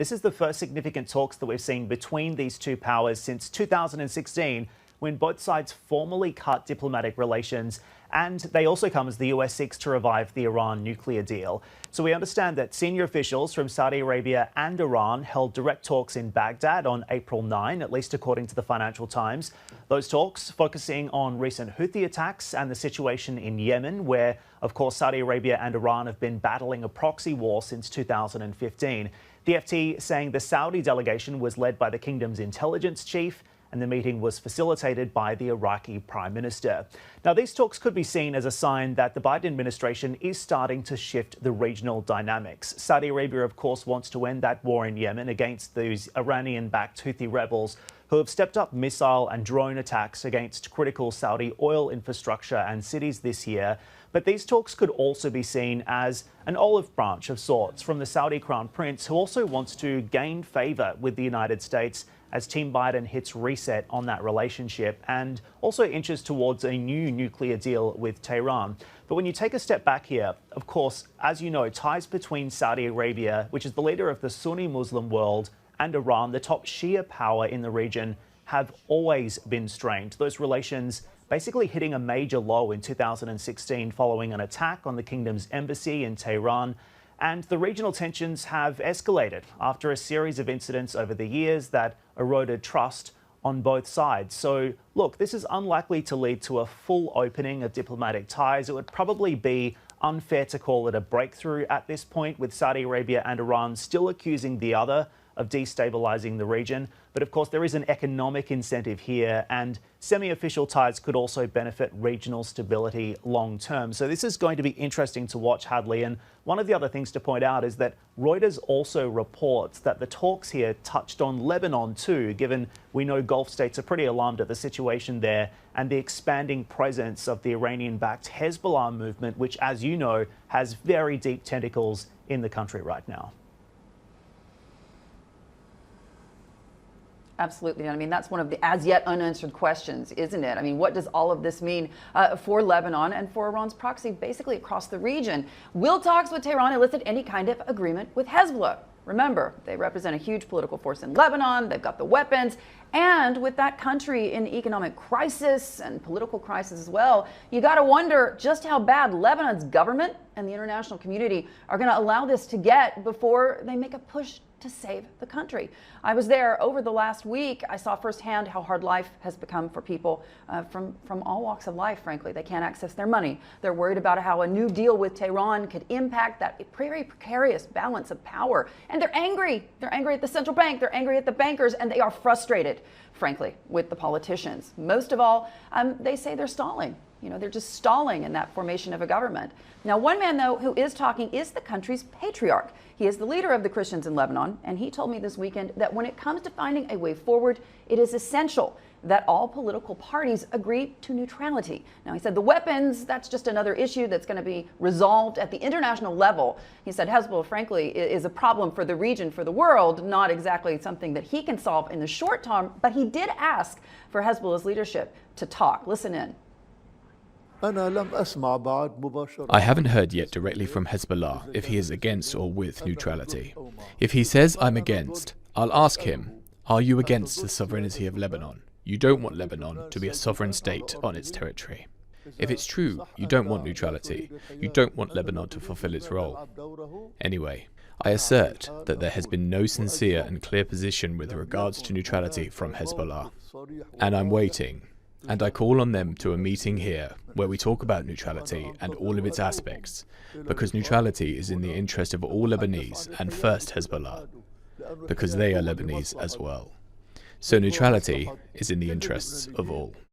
This is the first significant talks that we've seen between these two powers since 2016, when both sides formally cut diplomatic relations, and they also come as the US seeks to revive the Iran nuclear deal. So we understand that senior officials from Saudi Arabia and Iran held direct talks in Baghdad on April 9, at least according to the Financial Times. Those talks focusing on recent Houthi attacks and the situation in Yemen, where, of course, Saudi Arabia and Iran have been battling a proxy war since 2015. The FT saying the Saudi delegation was led by the kingdom's intelligence chief, and the meeting was facilitated by the Iraqi Prime Minister. Now, these talks could be seen as a sign that the Biden administration is starting to shift the regional dynamics. Saudi Arabia, of course, wants to end that war in Yemen against those Iranian-backed Houthi rebels who have stepped up missile and drone attacks against critical Saudi oil infrastructure and cities this year. But these talks could also be seen as an olive branch of sorts from the Saudi Crown Prince, who also wants to gain favour with the United States as Team Biden hits reset on that relationship and also inches towards a new nuclear deal with Tehran. But when you take a step back here, of course, as you know, ties between Saudi Arabia, which is the leader of the Sunni Muslim world, and Iran, the top Shia power in the region, have always been strained. Those relations basically hitting a major low in 2016 following an attack on the kingdom's embassy in Tehran. And the regional tensions have escalated after a series of incidents over the years that eroded trust on both sides. So, look, this is unlikely to lead to a full opening of diplomatic ties. It would probably be unfair to call it a breakthrough at this point, with Saudi Arabia and Iran still accusing the other of destabilizing the region. But of course, there is an economic incentive here, and semi-official ties could also benefit regional stability long term. So this is going to be interesting to watch, Hadley. And one of the other things to point out is that Reuters also reports that the talks here touched on Lebanon too, given we know Gulf states are pretty alarmed at the situation there and the expanding presence of the Iranian-backed Hezbollah movement, which, as you know, has very deep tentacles in the country right now. Absolutely. I mean, that's one of the as yet unanswered questions, isn't it? I mean, what does all of this mean for Lebanon and for Iran's proxy, basically across the region? Will talks with Tehran elicit any kind of agreement with Hezbollah? Remember, they represent a huge political force in Lebanon. They've got the weapons. And with that country in economic crisis and political crisis as well, you got to wonder just how bad Lebanon's government and the international community are going to allow this to get before they make a push to save the country. I was there over the last week. I saw firsthand how hard life has become for people from all walks of life, frankly. They can't access their money. They're worried about how a new deal with Tehran could impact that very precarious balance of power. And they're angry. They're angry at the central bank. They're angry at the bankers. And they are frustrated, frankly, with the politicians. Most of all, they say they're stalling. You know, they're just stalling in that formation of a government. Now, one man, though, who is talking is the country's patriarch. He is the leader of the Christians in Lebanon, and he told me this weekend that when it comes to finding a way forward, it is essential that all political parties agree to neutrality. Now, he said the weapons, that's just another issue that's going to be resolved at the international level. He said Hezbollah, frankly, is a problem for the region, for the world, not exactly something that he can solve in the short term, but he did ask for Hezbollah's leadership to talk. Listen in. I haven't heard yet directly from Hezbollah if he is against or with neutrality. If he says I'm against, I'll ask him, are you against the sovereignty of Lebanon? You don't want Lebanon to be a sovereign state on its territory. If it's true, you don't want neutrality. You don't want Lebanon to fulfill its role. Anyway, I assert that there has been no sincere and clear position with regards to neutrality from Hezbollah. And I'm waiting. And I call on them to a meeting here where we talk about neutrality and all of its aspects, because neutrality is in the interest of all Lebanese and first Hezbollah, because they are Lebanese as well. So neutrality is in the interests of all.